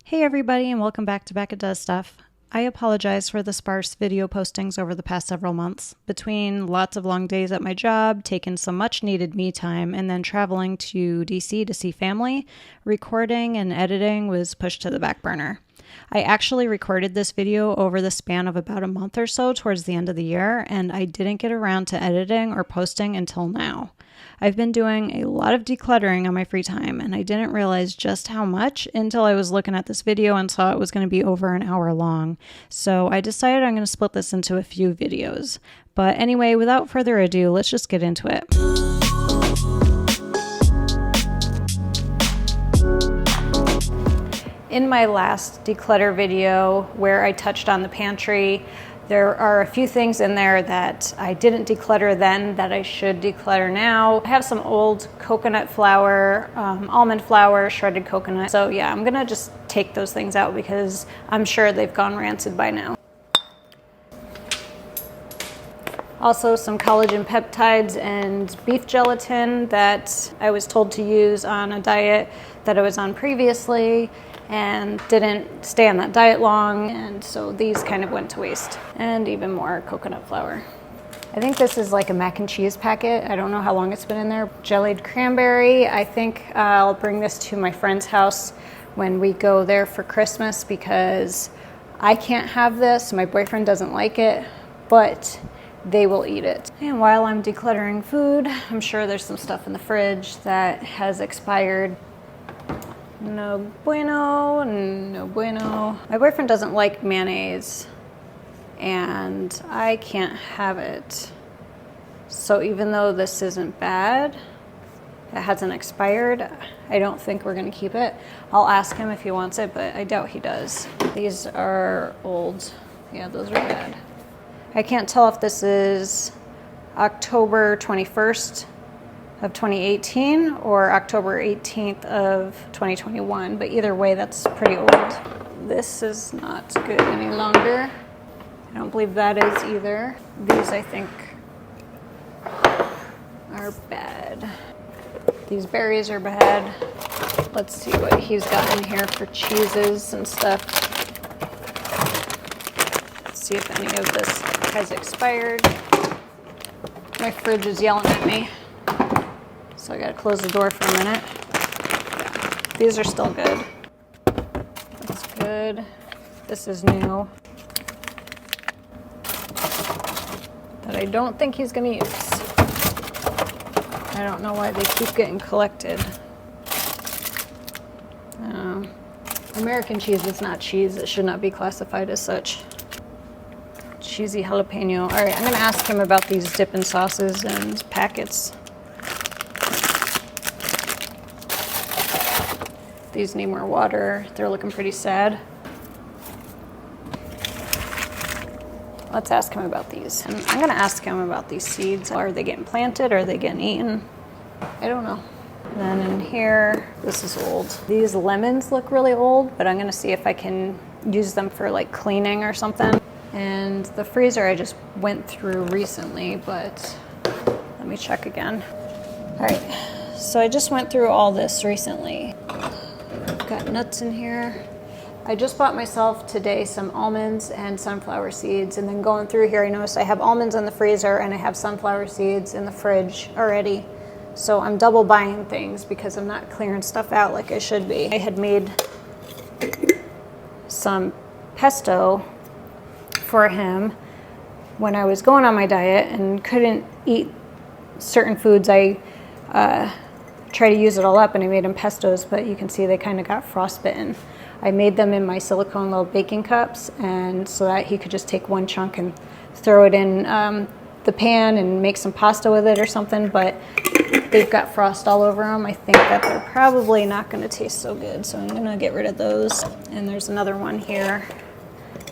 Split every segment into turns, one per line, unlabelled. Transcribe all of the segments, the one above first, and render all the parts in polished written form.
Hey everybody, and welcome back to Becca Does Stuff. I apologize for the sparse video postings over the past several months. Between lots of long days at my job, taking some much needed me time, and then traveling to DC to see family, recording and editing was pushed to the back burner. I actually recorded this video over the span of about a month or so towards the end of the year, and I didn't get around to editing or posting until now. I've been doing a lot of decluttering on my free time, and I didn't realize just how much until I was looking at this video and saw it was going to be over an hour long. So I decided I'm going to split this into a few videos. But anyway, without further ado, let's just get into it. In my last declutter video where I touched on the pantry, there are a few things in there that I didn't declutter then that I should declutter now. I have some old coconut flour, almond flour, shredded coconut. So yeah, I'm gonna just take those things out because I'm sure they've gone rancid by now. Also some collagen peptides and beef gelatin that I was told to use on a diet that I was on previously and didn't stay on that diet long, and so these kind of went to waste. And even more coconut flour. I think this is like a mac and cheese packet. I don't know how long it's been in there. Jellied cranberry. I think I'll bring this to my friend's house when we go there for Christmas because I can't have this. My boyfriend doesn't like it, but they will eat it. And while I'm decluttering food, I'm sure there's some stuff in the fridge that has expired. No bueno, no bueno. My boyfriend doesn't like mayonnaise and I can't have it. So even though this isn't bad, it hasn't expired, I don't think we're gonna keep it. I'll ask him if he wants it, but I doubt he does. These are old. Yeah, those are bad. I can't tell if this is October 21st of 2018 or October 18th of 2021, but either way, that's pretty old. This is not good any longer. I don't believe that is either. These, I think, are bad. These berries are bad. Let's see what he's got in here for cheeses and stuff. Let's see if any of this has expired. My fridge is yelling at me. So I gotta close the door for a minute. Yeah, these are still good. That's good. This is new. That I don't think he's gonna use. I don't know why they keep getting collected. American cheese is not cheese. It should not be classified as such. Cheesy jalapeno. All right, I'm gonna ask him about these dipping sauces and packets. These need more water. They're looking pretty sad. Let's ask him about these. And I'm gonna ask him about these seeds. Are they getting planted? Or are they getting eaten? I don't know. And then in here, this is old. These lemons look really old, but I'm gonna see if I can use them for like cleaning or something. And the freezer I just went through recently, but let me check again. All right, so I just went through all this recently. Got nuts in here. I just bought myself today some almonds and sunflower seeds, and then going through here I noticed I have almonds in the freezer and I have sunflower seeds in the fridge already. So I'm double buying things because I'm not clearing stuff out like I should be. I had made some pesto for him when I was going on my diet and couldn't eat certain foods. I try to use it all up, and I made them pestos, but you can see they kind of got frostbitten. I made them in my silicone little baking cups, and so that he could just take one chunk and throw it in the pan and make some pasta with it or something, but they've got frost all over them. I think that they're probably not going to taste so good, so I'm going to get rid of those. And there's another one here.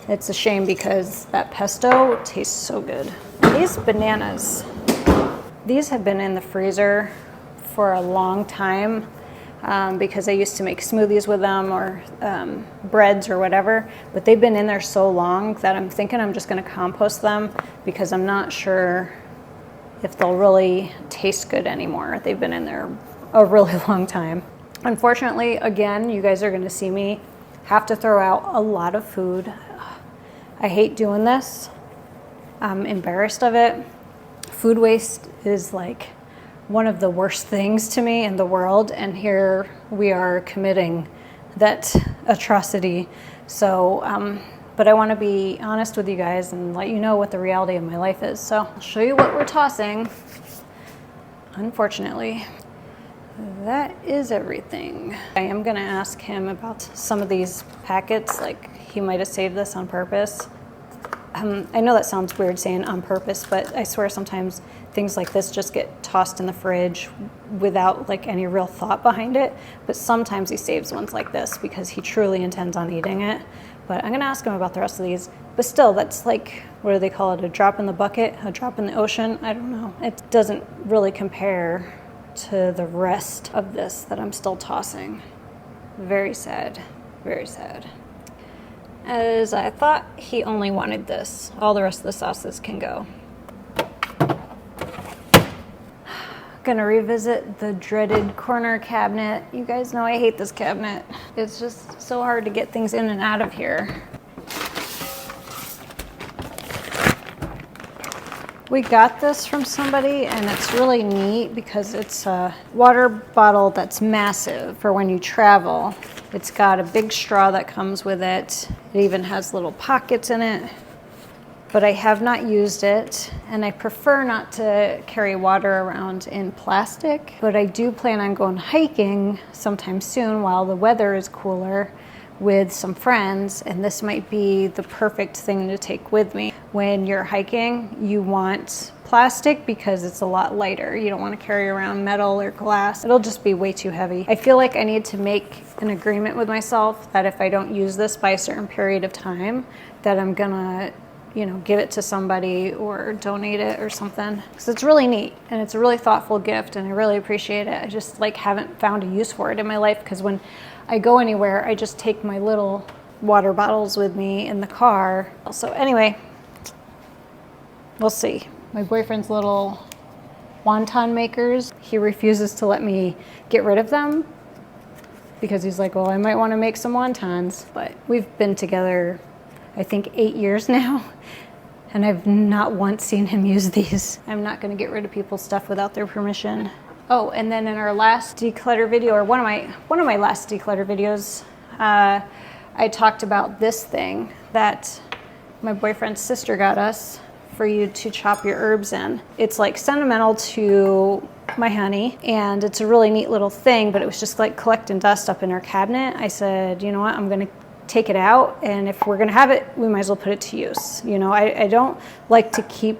It's a shame because that pesto tastes so good. And these bananas, these have been in the freezer for a long time because I used to make smoothies with them or breads or whatever, but they've been in there so long that I'm thinking I'm just going to compost them because I'm not sure if they'll really taste good anymore. They've been in there a really long time. Unfortunately, again, you guys are going to see me have to throw out a lot of food. I hate doing this. I'm embarrassed of it. Food waste is like one of the worst things to me in the world, and here we are committing that atrocity. So, but I want to be honest with you guys and let you know what the reality of my life is. So I'll show you what we're tossing. Unfortunately, that is everything. I am going to ask him about some of these packets, like he might have saved this on purpose. I know that sounds weird saying on purpose, but I swear sometimes things like this just get tossed in the fridge without like any real thought behind it. But sometimes he saves ones like this because he truly intends on eating it. But I'm gonna ask him about the rest of these. But still, that's like, what do they call it? A drop in the bucket, a drop in the ocean? I don't know. It doesn't really compare to the rest of this that I'm still tossing. Very sad, very sad. As I thought, he only wanted this. All the rest of the sauces can go. Gonna revisit the dreaded corner cabinet. You guys know I hate this cabinet. It's just so hard to get things in and out of here. We got this from somebody, and it's really neat because it's a water bottle that's massive for when you travel. It's got a big straw that comes with it. It even has little pockets in it. But I have not used it, and I prefer not to carry water around in plastic. But I do plan on going hiking sometime soon while the weather is cooler with some friends, and this might be the perfect thing to take with me. When you're hiking, you want plastic because it's a lot lighter. You don't want to carry around metal or glass. It'll just be way too heavy. I feel like I need to make an agreement with myself that if I don't use this by a certain period of time, that I'm gonna, give it to somebody or donate it or something. Because it's really neat and it's a really thoughtful gift and I really appreciate it. I just haven't found a use for it in my life because when I go anywhere, I just take my little water bottles with me in the car. So anyway, we'll see. My boyfriend's little wonton makers, he refuses to let me get rid of them because he's like, well, I might want to make some wontons. But we've been together, I think 8 years now, and I've not once seen him use these. I'm not going to get rid of people's stuff without their permission. Oh, and then in our last declutter video, or one of my last declutter videos, I talked about this thing that my boyfriend's sister got us for you to chop your herbs in. It's like sentimental to my honey, and it's a really neat little thing, but it was just like collecting dust up in our cabinet. I said, you know what, I'm gonna take it out, and if we're gonna have it, we might as well put it to use. I don't like to keep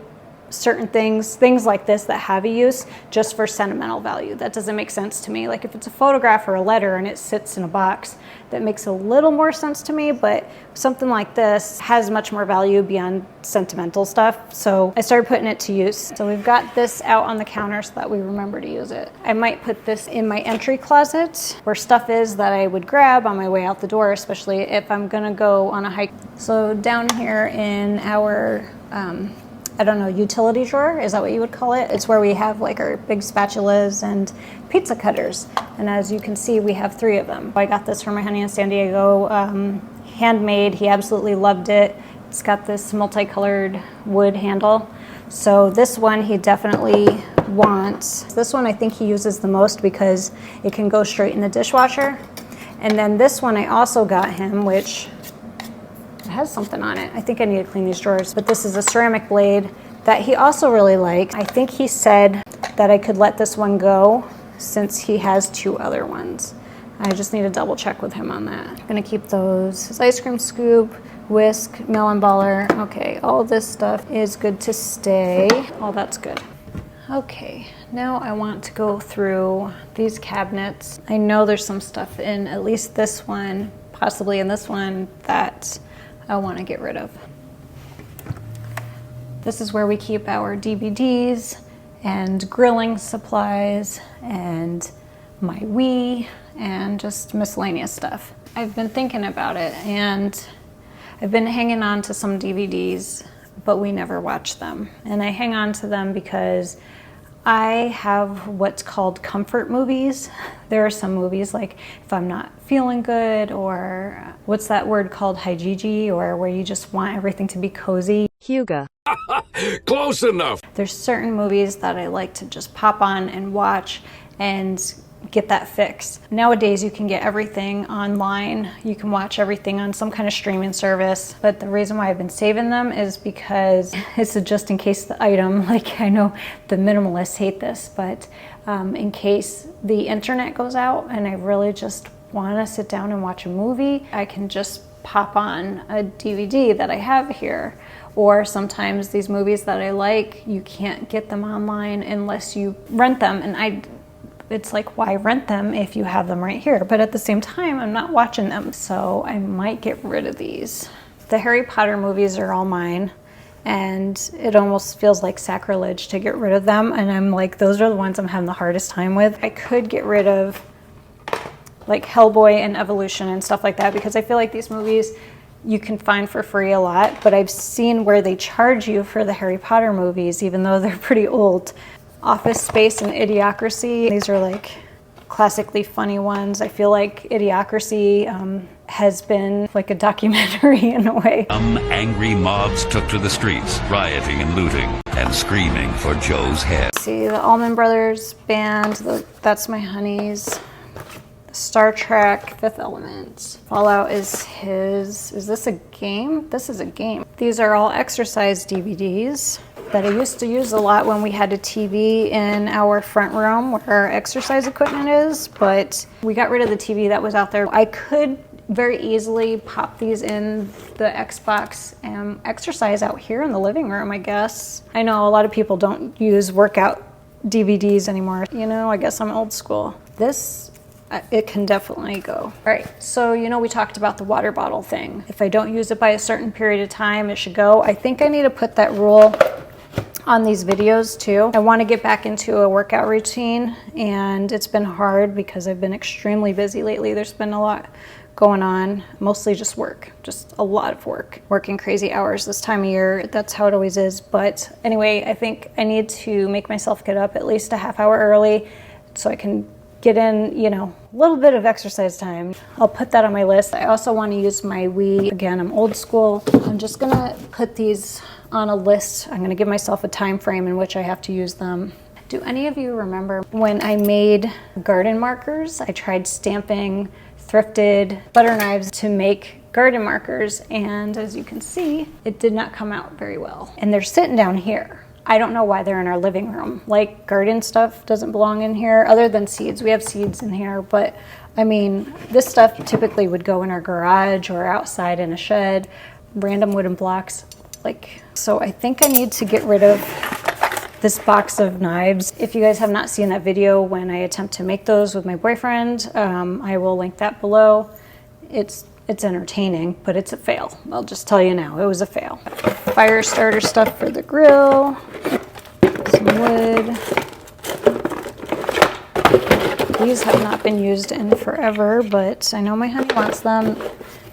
certain things like this that have a use just for sentimental value. That doesn't make sense to me. Like if it's a photograph or a letter and it sits in a box, that makes a little more sense to me, but something like this has much more value beyond sentimental stuff. So I started putting it to use. So we've got this out on the counter so that we remember to use it. I might put this in my entry closet where stuff is that I would grab on my way out the door, especially if I'm gonna go on a hike. So down here in our utility drawer, is that what you would call it? It's where we have like our big spatulas and pizza cutters. And as you can see, we have 3 of them. I got this from my honey in San Diego, handmade. He absolutely loved it. It's got this multicolored wood handle. So this one he definitely wants. This one I think he uses the most because it can go straight in the dishwasher. And then this one I also got him, which has something on it. I think I need to clean these drawers, but this is a ceramic blade that he also really liked. I think he said that I could let this one go since he has 2 other ones. I just need to double check with him on that. I'm gonna keep those. His ice cream scoop, whisk, melon baller. Okay, all this stuff is good to stay. Oh, that's good. Okay, now I want to go through these cabinets. I know there's some stuff in at least this one, possibly in this one, that I want to get rid of. This is where we keep our DVDs and grilling supplies and my Wii and just miscellaneous stuff. I've been thinking about it and I've been hanging on to some DVDs, but we never watch them. And I hang on to them because I have what's called comfort movies. There are some movies like if I'm not feeling good, or what's that word called, hijiji, or where you just want everything to be cozy.
Huga.
Close enough.
There's certain movies that I like to just pop on and watch and get that fix. Nowadays you can get everything online. You can watch everything on some kind of streaming service, but the reason why I've been saving them is because it's a just in case the item. Like, I know the minimalists hate this, but in case the internet goes out and I really just want to sit down and watch a movie, I can just pop on a DVD that I have here. Or sometimes these movies that I like, you can't get them online unless you rent them, and it's like, why rent them if you have them right here? But at the same time, I'm not watching them, so I might get rid of these. The Harry Potter movies are all mine, and it almost feels like sacrilege to get rid of them, and I'm like, those are the ones I'm having the hardest time with. I could get rid of like Hellboy and Evolution and stuff like that, because I feel like these movies you can find for free a lot, but I've seen where they charge you for the Harry Potter movies, even though they're pretty old. Office Space and Idiocracy, these are like classically funny ones. I feel like Idiocracy has been like a documentary in a way.
Some angry mobs took to the streets, rioting and looting and screaming for Joe's head.
See, the Allman Brothers Band, that's my honeys. Star Trek, Fifth Element. Fallout is his. Is this a game? This is a game. These are all exercise DVDs that I used to use a lot when we had a TV in our front room where our exercise equipment is, but we got rid of the TV that was out there. I could very easily pop these in the Xbox and exercise out here in the living room, I guess. I know a lot of people don't use workout DVDs anymore. You know, I guess I'm old school. This, it can definitely go. All right, so you know we talked about the water bottle thing. If I don't use it by a certain period of time, it should go. I think I need to put that rule on these videos too. I want to get back into a workout routine, and it's been hard because I've been extremely busy lately. There's been a lot going on, mostly just work, just a lot of work, working crazy hours this time of year. That's how it always is. But anyway, I think I need to make myself get up at least a half hour early so I can get in, you know, a little bit of exercise time. I'll put that on my list. I also want to use my Wii. Again, I'm old school. I'm just gonna put these on a list. I'm gonna give myself a time frame in which I have to use them. Do any of you remember when I made garden markers? I tried stamping thrifted butter knives to make garden markers, and as you can see, it did not come out very well. And they're sitting down here. I don't know why they're in our living room. Like, garden stuff doesn't belong in here, other than seeds. We have seeds in here, but I mean, this stuff typically would go in our garage or outside in a shed, random wooden blocks. Like, so I think I need to get rid of this box of knives. If you guys have not seen that video when I attempt to make those with my boyfriend, I will link that below. It's entertaining, but it's a fail. I'll just tell you now, it was a fail. Fire starter stuff for the grill, some wood. These have not been used in forever, but I know my honey wants them.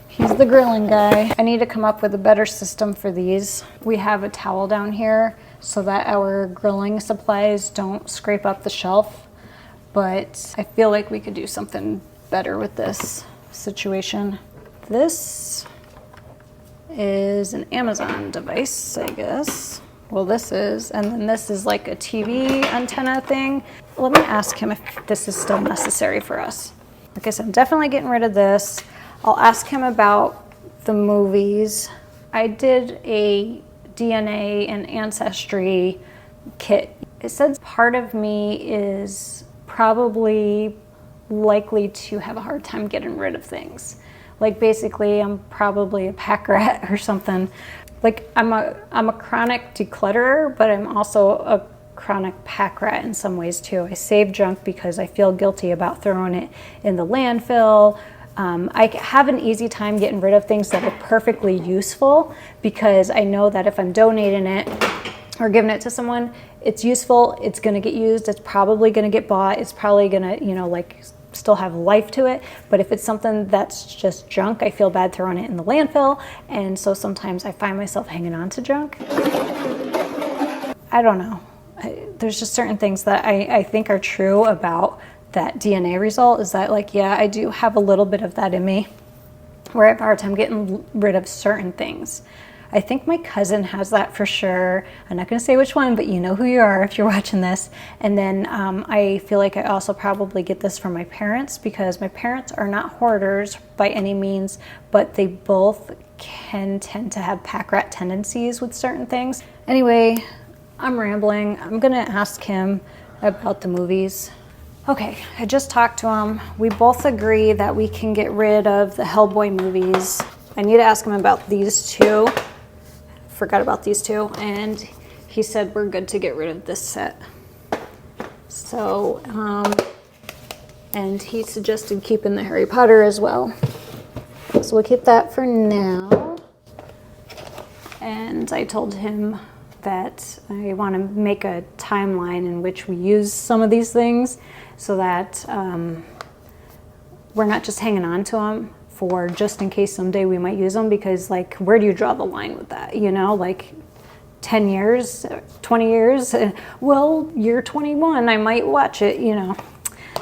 He's the grilling guy. I need to come up with a better system for these. We have a towel down here so that our grilling supplies don't scrape up the shelf, but I feel like we could do something better with this situation. This is an Amazon device, I guess. Well, this is, and then this is like a TV antenna thing. Let me ask him if this is still necessary for us. Like I said, I'm definitely getting rid of this. I'll ask him about the movies. I did a DNA and ancestry kit. It says part of me is probably likely to have a hard time getting rid of things. Like, basically, I'm probably a pack rat or something. Like, I'm a chronic declutterer, but I'm also a chronic pack rat in some ways too. I save junk because I feel guilty about throwing it in the landfill. I have an easy time getting rid of things that are perfectly useful because I know that if I'm donating it or giving it to someone, it's useful, it's gonna get used, it's probably gonna get bought, it's probably gonna, you know, like, still have life to it. But if it's something that's just junk, I feel bad throwing it in the landfill, and so sometimes I find myself hanging on to junk. I don't know. there's just certain things that I think are true about that DNA result, is that like, yeah, I do have a little bit of that in me where I have a hard time getting rid of certain things. I think my cousin has that for sure. I'm not going to say which one, but you know who you are if you're watching this. And then I feel like I also probably get this from my parents, because my parents are not hoarders by any means, but they both can tend to have pack rat tendencies with certain things. Anyway, I'm rambling. I'm going to ask him about the movies. Okay, I just talked to him. We both agree that we can get rid of the Hellboy movies. I need to ask him about these two. Forgot about these two, and he said we're good to get rid of this set. So, and he suggested keeping the Harry Potter as well. So we'll keep that for now. And I told him that I want to make a timeline in which we use some of these things so that we're not just hanging on to them for just in case someday we might use them, because like, where do you draw the line with that? You know, like 10 years, 20 years, well, you're 21, I might watch it, you know.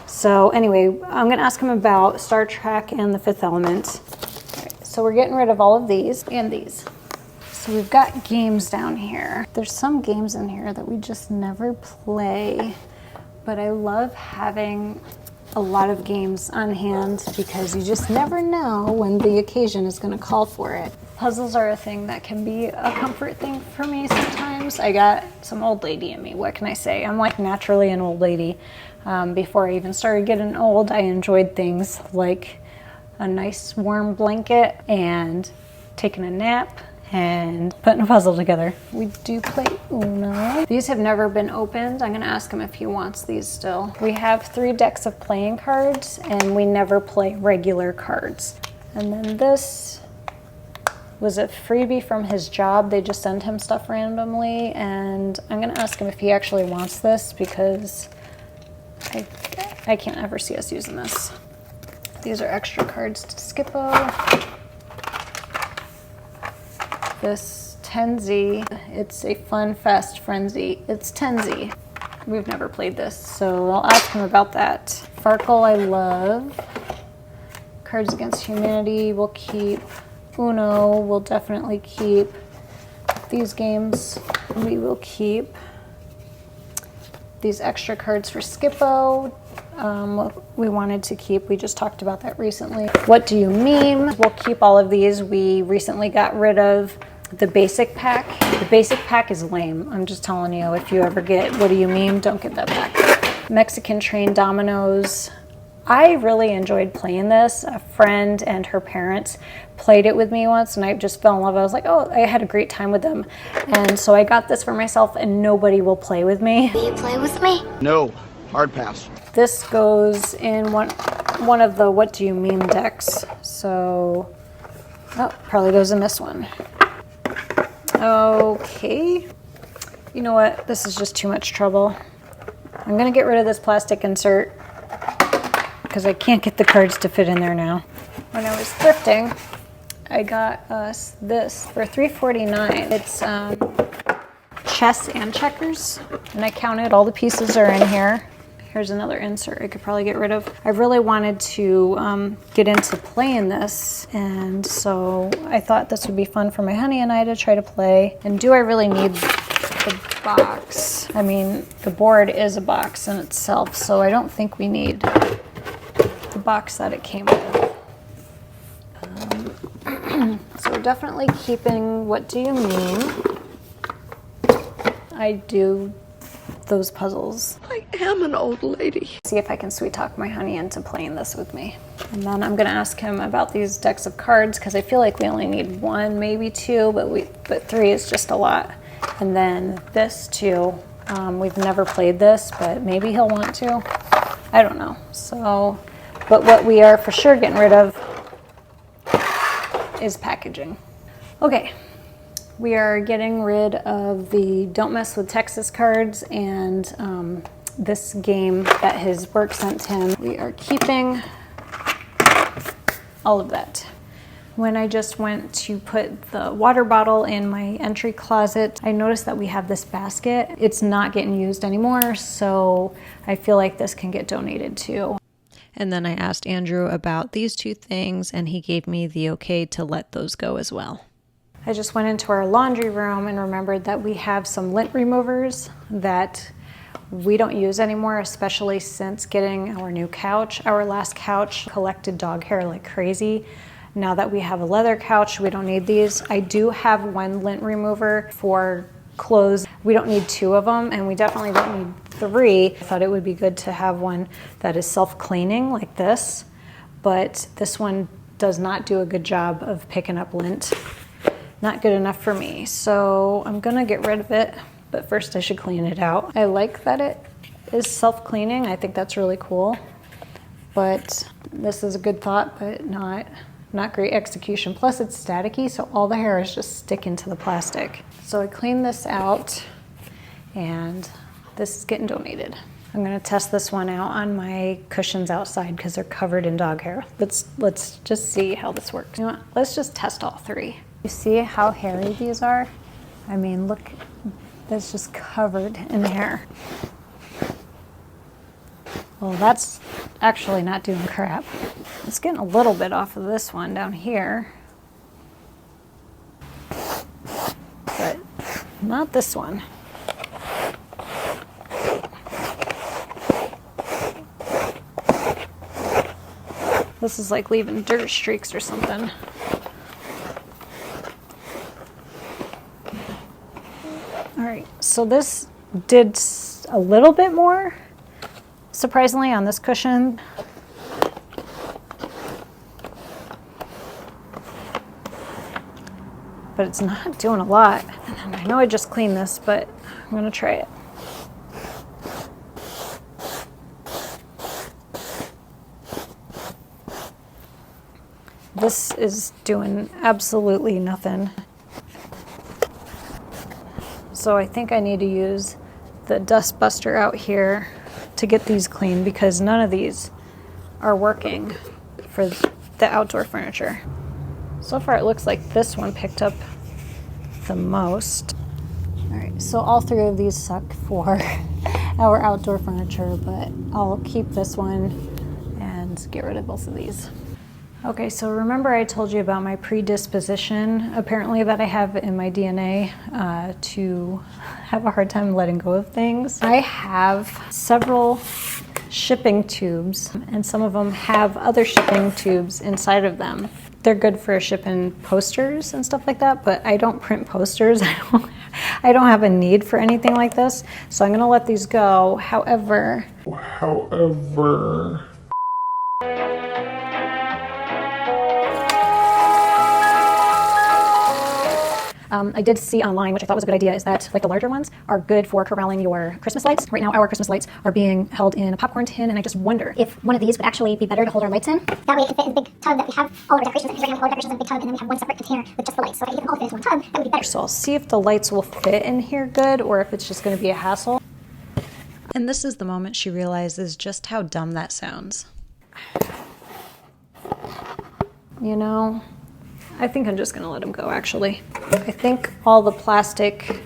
So anyway, I'm gonna ask him about Star Trek and The Fifth Element. All right, so we're getting rid of all of these and these. So we've got games down here. There's some games in here that we just never play, but I love having a lot of games on hand because you just never know when the occasion is going to call for it. Puzzles are a thing that can be a comfort thing for me sometimes. I got some old lady in me, what can I say? I'm like naturally an old lady. Before I even started getting old, I enjoyed things like a nice warm blanket and taking a nap and putting a puzzle together. We do play Uno. These have never been opened. I'm gonna ask him if he wants these still. We have 3 decks of playing cards, and we never play regular cards. And then this was a freebie from his job. They just send him stuff randomly, and I'm gonna ask him if he actually wants this, because I can't ever see us using this. These are extra cards to Skippo. This Tenzi, it's a fun, fast frenzy. It's Tenzi. We've never played this, so I'll ask him about that. Farkle, I love. Cards Against Humanity, we'll keep. Uno, we'll definitely keep. These games, we will keep. These extra cards for Skippo, we wanted to keep. We just talked about that recently. What Do You Meme? We'll keep all of these. We recently got rid of the basic pack. The basic pack is lame. I'm just telling you, if you ever get What Do You Meme, don't get that back. Mexican Train Dominoes. I really enjoyed playing this. A friend and her parents played it with me once, and I just fell in love. I was like, oh, I had a great time with them. And so I got this for myself, and nobody will play with me.
Will you play with me?
No. Hard pass.
This goes in one of the What Do You Meme decks. So, oh, probably goes in this one. Okay. You know what? This is just too much trouble. I'm going to get rid of this plastic insert because I can't get the cards to fit in there now. When I was thrifting, I got us this for $3.49. It's chess and checkers, and I counted. All the pieces are in here. Here's another insert I could probably get rid of. I really wanted to get into playing this, and so I thought this would be fun for my honey and I to try to play. And do I really need the box? I mean, the board is a box in itself, so I don't think we need the box that it came with. So we're definitely keeping What Do You Meme? I do those puzzles.
I am an old lady.
See if I can sweet talk my honey into playing this with me. And then I'm gonna ask him about these decks of cards because I feel like we only need 1, maybe 2, but 3 is just a lot. And then this too. We've never played this, but maybe he'll want to. I don't know. So, but what we are for sure getting rid of is packaging. Okay. We are getting rid of the Don't Mess with Texas cards and this game that his work sent him. We are keeping all of that. When I just went to put the water bottle in my entry closet, I noticed that we have this basket. It's not getting used anymore, so I feel like this can get donated too. And then I asked Andrew about these two things, and he gave me the okay to let those go as well. I just went into our laundry room and remembered that we have some lint removers that we don't use anymore, especially since getting our new couch. Our last couch collected dog hair like crazy. Now that we have a leather couch, we don't need these. I do have one lint remover for clothes. We don't need 2 of them, and we definitely don't need 3. I thought it would be good to have one that is self-cleaning like this, but this one does not do a good job of picking up lint. Not good enough for me, so I'm gonna get rid of it, but first I should clean it out. I like that it is self-cleaning. I think that's really cool, but this is a good thought, but not great execution. Plus it's staticky, so all the hair is just sticking to the plastic. So I cleaned this out, and this is getting donated. I'm gonna test this one out on my cushions outside because they're covered in dog hair. Let's just see how this works. You know what? Let's just test all 3. You see how hairy these are? I mean, look, that's just covered in hair. Well, that's actually not doing crap. It's getting a little bit off of this one down here, but not this one. This is like leaving dirt streaks or something. All right, so this did a little bit more, surprisingly, on this cushion. But it's not doing a lot. And I know I just cleaned this, but I'm gonna try it. This is doing absolutely nothing. So I think I need to use the dust buster out here to get these clean, because none of these are working for the outdoor furniture. So far it looks like this one picked up the most. All right, so all 3 of these suck for our outdoor furniture, but I'll keep this one and get rid of both of these. Okay, so remember I told you about my predisposition, apparently, that I have in my DNA to have a hard time letting go of things. I have several shipping tubes, and some of them have other shipping tubes inside of them. They're good for shipping posters and stuff like that, but I don't print posters. I don't have a need for anything like this, so I'm gonna let these go. However, I did see online, which I thought was a good idea, is that like the larger ones are good for corralling your Christmas lights. Right now our Christmas lights are being held in a popcorn tin, and I just wonder if one of these would actually be better to hold our lights in. That way it can fit in the big tub that we have all our decorations in. Because right now all our decorations in the big tub, and then we have one separate container with just the lights. So if I could get them all fit into one tub, that would be better. So I'll see if the lights will fit in here good, or if it's just going to be a hassle. And this is the moment she realizes just how dumb that sounds. You know, I think I'm just gonna let them go, actually. I think all the plastic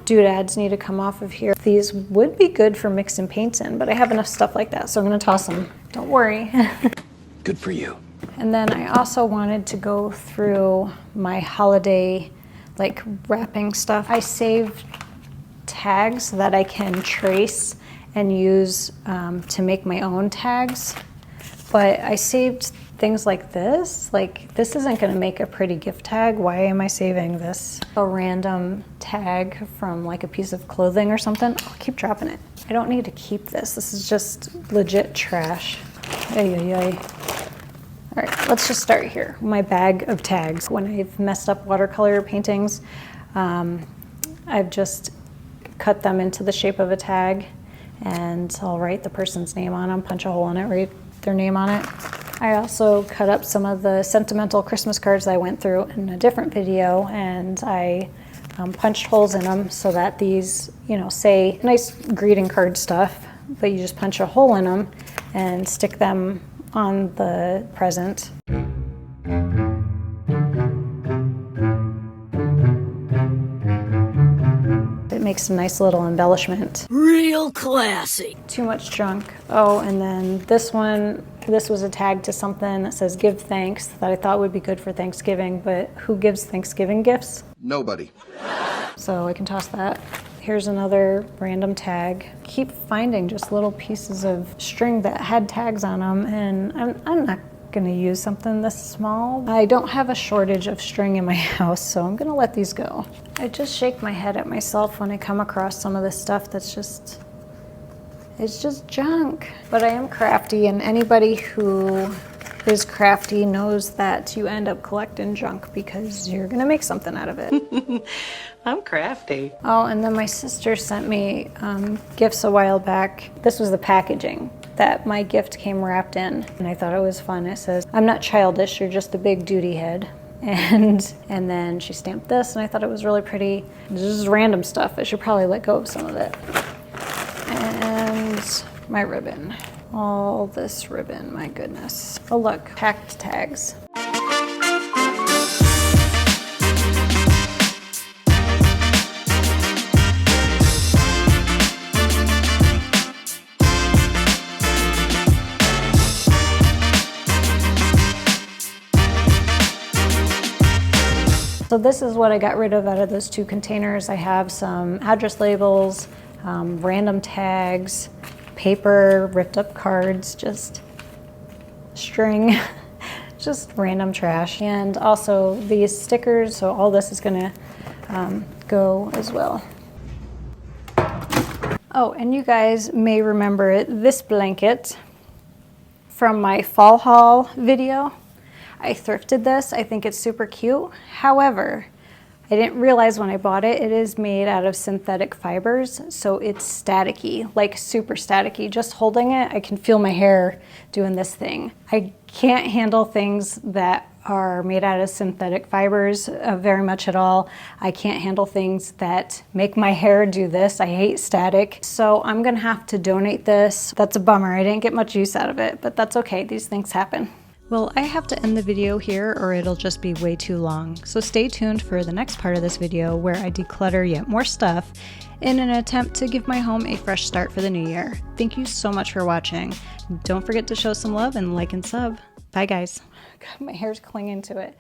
doodads need to come off of here. These would be good for mixing paints in, but I have enough stuff like that, so I'm gonna toss them. Don't worry.
Good for you.
And then I also wanted to go through my holiday, like, wrapping stuff. I saved tags that I can trace and use to make my own tags, but I saved things like this. Like, this isn't gonna make a pretty gift tag. Why am I saving this? A random tag from like a piece of clothing or something. I'll keep dropping it. I don't need to keep this. This is just legit trash. Ay, ay, ay. All right, let's just start here. My bag of tags. When I've messed up watercolor paintings, I've just cut them into the shape of a tag, and I'll write the person's name on them, punch a hole in it, write their name on it. I also cut up some of the sentimental Christmas cards I went through in a different video, and I punched holes in them so that these, you know, say nice greeting card stuff, but you just punch a hole in them and stick them on the present. makes a nice little embellishment.
Real classy.
Too much junk. Oh, and then this one, this was a tag to something that says give thanks that I thought would be good for Thanksgiving, but who gives Thanksgiving gifts?
Nobody.
So I can toss that. Here's another random tag. Keep finding just little pieces of string that had tags on them, and I'm not gonna use something this small. I don't have a shortage of string in my house, so I'm gonna let these go. I just shake my head at myself when I come across some of this stuff that's just, it's just junk. But I am crafty, and anybody who is crafty knows that you end up collecting junk because you're gonna make something out of it.
I'm crafty.
Oh, and then my sister sent me gifts a while back. This was the packaging that my gift came wrapped in, and I thought it was fun. It says, "I'm not childish, you're just a big duty head." And then she stamped this, and I thought it was really pretty. This is random stuff. I should probably let go of some of it. And my ribbon. All this ribbon, my goodness. Oh look, packed tags. So this is what I got rid of out of those 2 containers. I have some address labels, random tags, paper, ripped up cards, just string, just random trash. And also these stickers, so all this is gonna go as well. Oh, and you guys may remember this blanket from my fall haul video. I thrifted this. I think it's super cute. However, I didn't realize when I bought it, it is made out of synthetic fibers, so it's staticky, like super staticky. Just holding it, I can feel my hair doing this thing. I can't handle things that are made out of synthetic fibers very much at all. I can't handle things that make my hair do this. I hate static. So I'm gonna have to donate this. That's a bummer. I didn't get much use out of it, but that's okay. These things happen. Well, I have to end the video here or it'll just be way too long. So stay tuned for the next part of this video where I declutter yet more stuff in an attempt to give my home a fresh start for the new year. Thank you so much for watching. Don't forget to show some love and like and sub. Bye guys. God, my hair's clinging to it.